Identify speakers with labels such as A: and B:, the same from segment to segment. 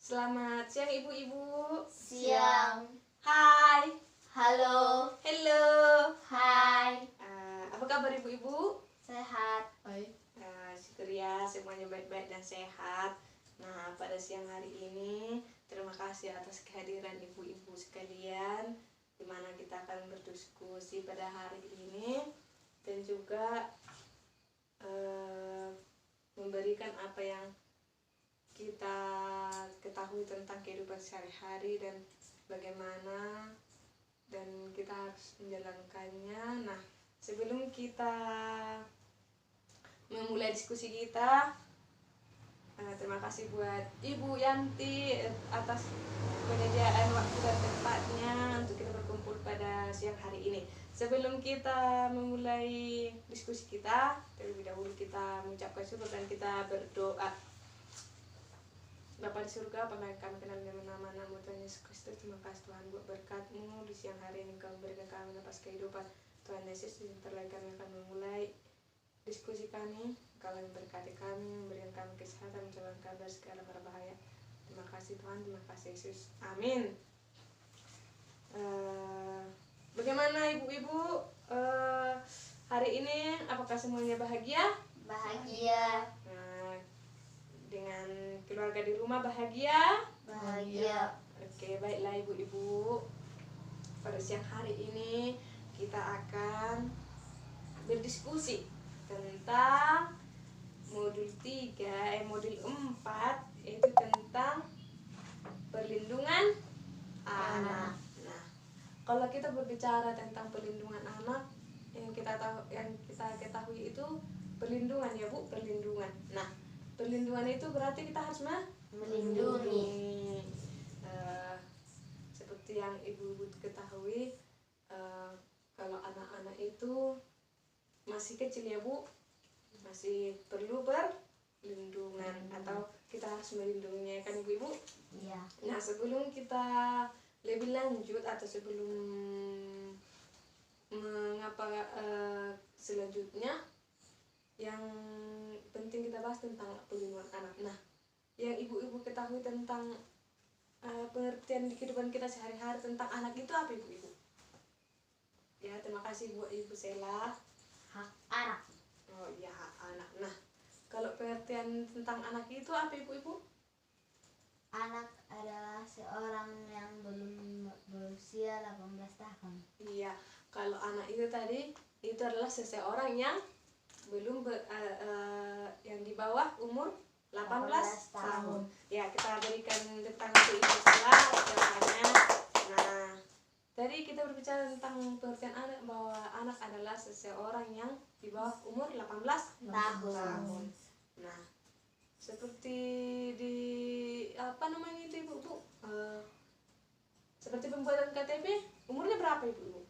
A: Selamat siang ibu-ibu.
B: Siang.
A: Hai.
B: Halo.
A: Hello.
B: Hai.
A: Apa kabar ibu-ibu?
B: Sehat.
C: Baik.
A: Syukur ya semuanya baik-baik dan sehat. Nah, pada siang hari ini terima kasih atas kehadiran ibu-ibu sekalian, di mana kita akan berdiskusi pada hari ini dan juga memberikan apa yang kita ketahui tentang kehidupan sehari-hari dan bagaimana dan kita harus menjalankannya. Nah, sebelum kita memulai diskusi kita, terima kasih buat Ibu Yanti atas penyediaan waktu dan tempatnya untuk kita berkumpul pada siang hari ini. Sebelum kita memulai diskusi kita, terlebih dahulu kita mengucapkan syukur dan kita berdoa. Bapa di surga, apa yang kami kenal dengan nama-Mu Tuhan Yesus Kristus, terima kasih Tuhan buat berkat-Mu di siang hari ini Kau memberikan kami nafas kehidupan. Tuhan Yesus, sebentar lagi kami akan memulai diskusi kami. Kau yang berkati kami, memberikan kami kesehatan, menjalankan dari segala berbahaya. Terima kasih Tuhan, terima kasih Yesus. Amin. Bagaimana ibu-ibu hari ini? Apakah semuanya bahagia?
B: Bahagia.
A: Dengan keluarga di rumah bahagia?
B: Bahagia.
A: Oke, baiklah ibu-ibu. Pada siang hari ini kita akan berdiskusi tentang modul 3, modul 4, yaitu tentang perlindungan anak. Nah, kalau kita berbicara tentang perlindungan anak, yang kita ketahui itu perlindungan ya Bu, perlindungan. Nah, perlindungan itu berarti kita harus
B: melindungi.
A: Seperti yang ibu-ibu ketahui, kalau anak-anak itu masih kecil ya Bu, masih perlu perlindungan atau kita harus melindunginya kan ibu-ibu?
B: Iya.
A: Nah, sebelum kita lebih lanjut atau sebelum mengapa selanjutnya, yang penting kita bahas tentang perlindungan anak. Nah, yang ibu-ibu ketahui tentang pengertian di kehidupan kita sehari-hari tentang anak itu apa ibu-ibu? Ya, terima kasih buat Ibu Sela.
B: Hak anak.
A: Oh iya, hak anak. Nah, kalau pengertian tentang anak itu apa ibu-ibu?
B: Anak adalah seorang yang belum berusia 18 tahun.
A: Iya, kalau anak itu tadi itu adalah seseorang yang belum yang di bawah umur 18 tahun. Ya, kita berikan tentang itu Ibu Sela jawabannya. Nah, tadi kita berbicara tentang pengertian anak, bahwa anak adalah seseorang yang di bawah umur 18 tahun. Nah, seperti di apa namanya itu ibu-ibu, seperti pembuatan KTP, umurnya berapa ibu-ibu?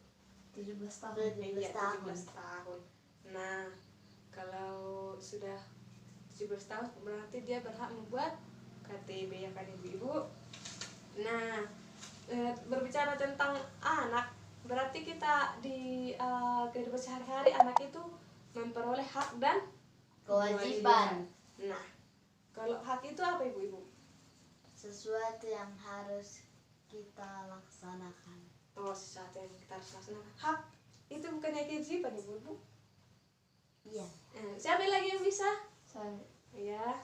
B: 17 tahun.
A: Iya, 17 tahun. Nah, kalau sudah 17 tahun berarti dia berhak membuat KTP ya kan ibu-ibu. Nah, berbicara tentang anak, berarti kita di kehidupan sehari-hari anak itu memperoleh hak dan
B: Kewajiban.
A: Nah, kalau hak itu apa ibu-ibu?
B: Sesuatu yang harus kita laksanakan.
A: Oh, sesuatu yang kita harus laksanakan. Hak itu bukannya kewajiban ibu-ibu?
B: Iya.
A: Siapa lagi yang bisa?
C: Saya.
A: Ya,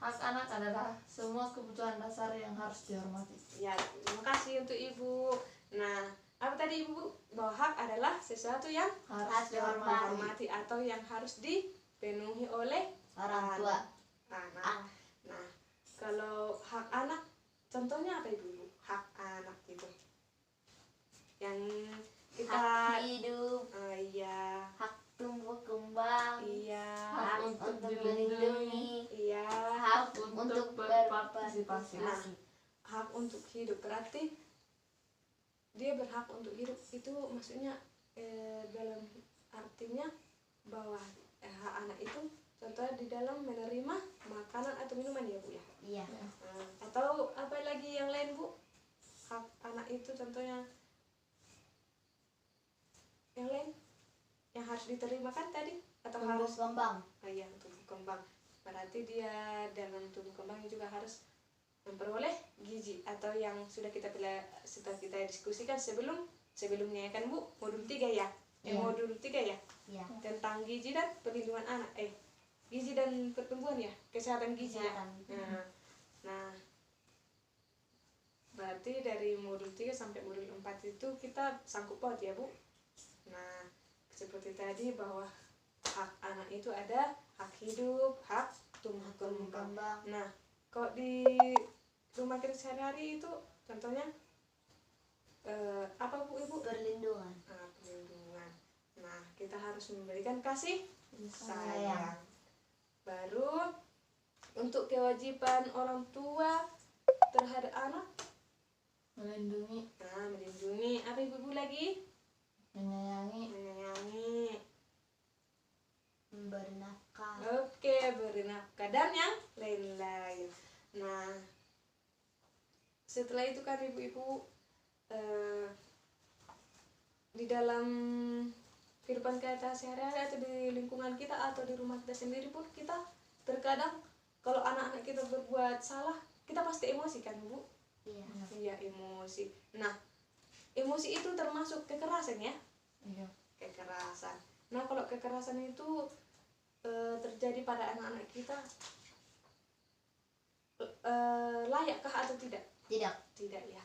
C: Hak anak adalah semua kebutuhan dasar yang harus dihormati.
A: ya, terima kasih untuk ibu. Nah, apa tadi ibu? Bahwa hak adalah sesuatu yang
C: Harus
A: dihormati atau yang harus dipenuhi oleh
B: Orang tua.
A: anak. Nah, kalau hak anak, contohnya apa ibu? Hak anak itu yang kita
B: Hak hidup.
A: Iya,
B: Hak tumbuh kembang.
A: iya,
C: Hak
B: Hak
C: untuk
B: untuk
C: dilindungi.
B: melindungi.
A: iya.
B: Hak
C: Untuk
B: untuk
C: berpartisipasi.
A: Nah, hak untuk hidup berarti dia berhak untuk hidup itu maksudnya dalam artinya bahwa hak anak itu contohnya di dalam menerima makanan atau minuman ya Bu ya.
B: Iya.
A: Atau apa lagi yang lain Bu? Hak anak itu contohnya yang lain yang harus diterima kan tadi atau
B: Tumbuh
A: harus
B: kembang.
A: tumbuh kembang. Berarti dia dalam tumbuh kembangnya juga harus memperoleh gizi, atau yang sudah kita diskusikan sebelumnya kan Bu, modul 3 ya.
B: Iya.
A: Modul 3 ya,
B: Ya.
A: tentang gizi dan perlindungan anak. Gizi dan pertumbuhan ya, kesehatan gizi
B: Kesehatan.
A: ya. Nah, berarti dari modul 3 sampai modul 4 itu kita sangkut paut ya Bu. Nah, seperti tadi bahwa hak anak itu ada hak hidup, hak tumbuh kembang. Nah, kalau di rumah kita sehari-hari itu contohnya apa Bu Ibu?
B: Perlindungan.
A: Perlindungan. Nah, kita harus memberikan kasih sayang.
B: Sayang.
A: Baru untuk kewajiban orang tua terhadap anak,
C: Melindungi,
A: melindungi. Apa Ibu lagi?
C: menyayangi,
B: Memberi nafkah.
A: Oke, beri nafkah dan yang lain-lain. Nah, setelah itu kan ibu-ibu di dalam kehidupan kita sehari-hari atau di lingkungan kita atau di rumah kita sendiri pun kita terkadang kalau anak-anak kita berbuat salah, kita pasti emosi kan Bu?
B: Iya.
A: Iya, emosi. Nah, emosi itu termasuk kekerasan ya?
C: iya,
A: Kekerasan. Nah, kalau kekerasan itu terjadi pada anak-anak kita, layakkah atau tidak?
B: Tidak.
A: Tidak ya.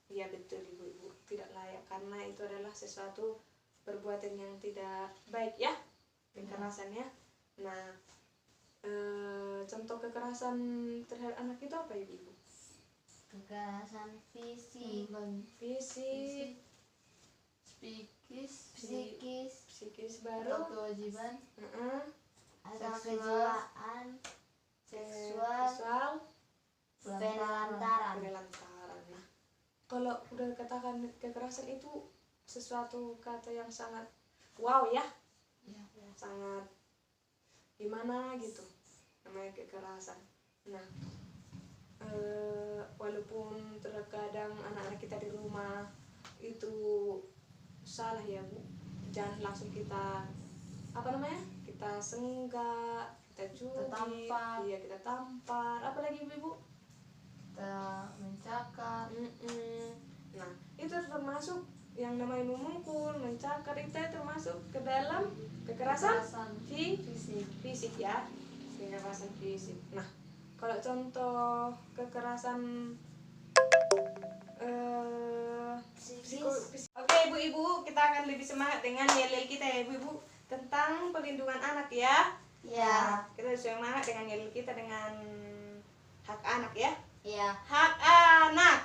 A: Iya betul ibu-ibu, tidak layak karena itu adalah sesuatu perbuatan yang tidak baik ya, kekerasan ya. Nah, contoh kekerasan terhadap anak itu apa ibu-ibu?
B: Kekerasan fisik,
A: Fisik,
C: psikis,
A: psikis
C: atau
A: baru,
C: kewajiban,
B: atau
C: seksual,
B: kejiwaan, seksual, penelantaran.
A: penelantaran. Nah, kalau udah katakan kekerasan itu sesuatu kata yang sangat wow ya,
C: ya,
A: sangat gimana gitu namanya kekerasan. Nah, walaupun terkadang anak-anak kita di rumah itu salah ya Bu, jangan langsung kita kita senggak, kita cubit,
C: tampar.
A: iya kita tampar, apalagi ibu.
C: kita mencakar,
A: Nah, itu termasuk yang namanya memukul, mencakar, itu termasuk ke dalam kekerasan fisik ya, kekerasan fisik. Nah, kalau contoh kekerasan
B: Psikis.
A: Oke ibu-ibu, kita akan lebih semangat dengan yel-yel kita ya ibu-ibu tentang perlindungan anak ya.
B: Ya.
A: Kita semangat dengan yel kita dengan hak anak ya.
B: Ya.
A: Hak anak,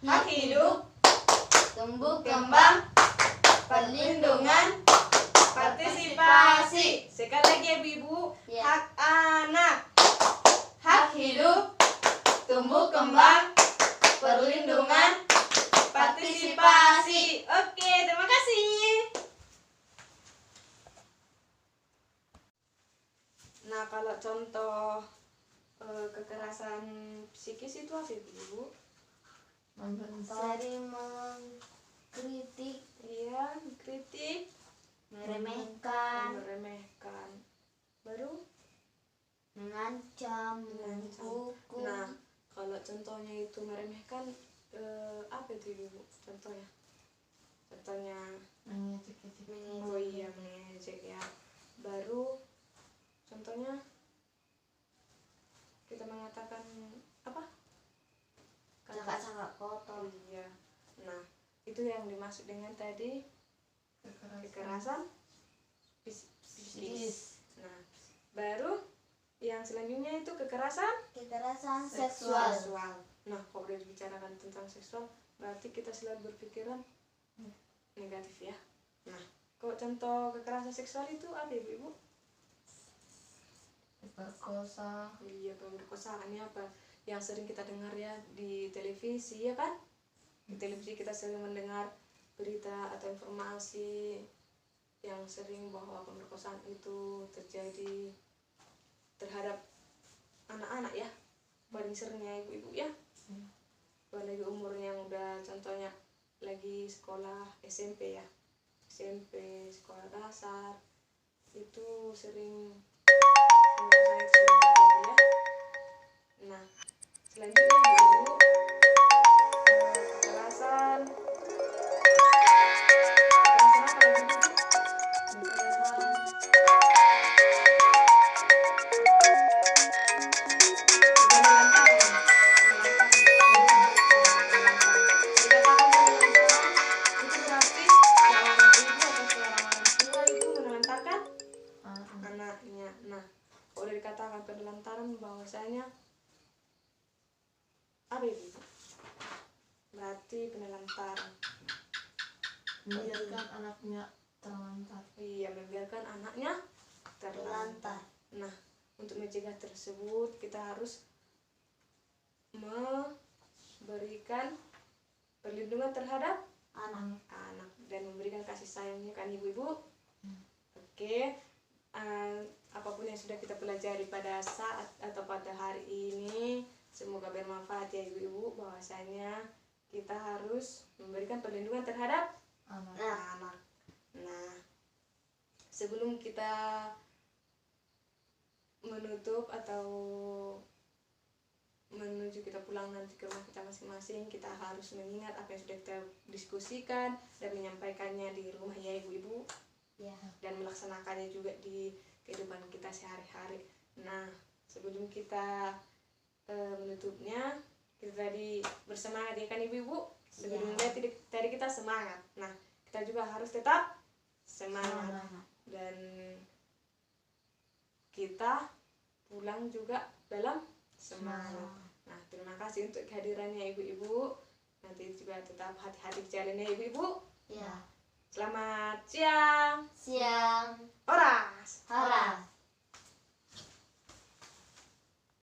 A: hak hidup,
B: Tumbuh
A: kembang,
B: perlindungan,
A: partisipasi. Sekali lagi ya ibu-ibu,
B: Ya.
A: hak anak, hak hidup, tumbuh kembang, perlindungan, partisipasi. Oke, terima kasih. Nah, kalau contoh kekerasan psikis itu apa ibu?
C: membentak,
B: sering mengkritik,
A: Iya, kritik,
B: meremehkan,
A: baru
B: mengancam,
A: mengancam.
B: menghukum.
A: Nah, kalau contohnya itu meremehkan, apa itu ibu? Contohnya
C: mengecek-ecek,
A: oh iya mengejek ya. Baru contohnya kita mengatakan apa?
B: Cakap-cakap kotor.
A: Oh iya. Nah, itu yang dimaksud dengan tadi kekerasan psikis.
C: psikis,
A: Nah, baru yang selanjutnya itu kekerasan
B: Kekerasan seksual.
A: Nah, kalau udah dibicarakan tentang seksual, berarti kita selalu berpikiran negatif ya. Nah, kalau contoh kekerasan seksual itu apa ibu-ibu?
C: diperkosa,
A: Iya, pemerkosaan ya apa yang sering kita dengar ya di televisi ya kan? Di televisi kita sering mendengar berita atau informasi yang sering bahwa pemerkosaan itu terjadi terhadap anak-anak ya, paling seringnya ibu-ibu ya. Apalagi umurnya yang udah contohnya lagi sekolah SMP ya, SMP sekolah dasar itu sering pemerkosaan itu sering terjadi ya. Nah, selanjutnya bahwasanya apa ibu? Berarti penelantaran.
C: Membiarkan anaknya terlantar.
A: Iya, membiarkan anaknya terlantar. Nah, untuk mencegah tersebut kita harus memberikan perlindungan terhadap
B: Anak.
A: anak dan memberikan kasih sayangnya kan ibu-ibu. Oke, apapun yang sudah kita pelajari pada saat atau pada hari ini semoga bermanfaat ya ibu-ibu, bahwasanya kita harus memberikan perlindungan terhadap
C: Anak.
A: anak. Nah, sebelum kita menutup atau menuju kita pulang nanti ke rumah kita masing-masing, kita harus mengingat apa yang sudah kita diskusikan dan menyampaikannya di rumah ya ibu-ibu,
B: Ya.
A: dan melaksanakannya juga di kehidupan kita sehari-hari. Nah, sebelum kita menutupnya, kita tadi bersemangat ya kan ibu-ibu. Sebelumnya tadi kita semangat. Nah, kita juga harus tetap semangat dan kita pulang juga dalam semangat. Nah, terima kasih untuk kehadirannya ibu-ibu. Nanti juga tetap hati-hati jalannya ibu-ibu.
B: Ya.
A: Selamat siang.
B: Siang.
A: Horas.
B: Horas.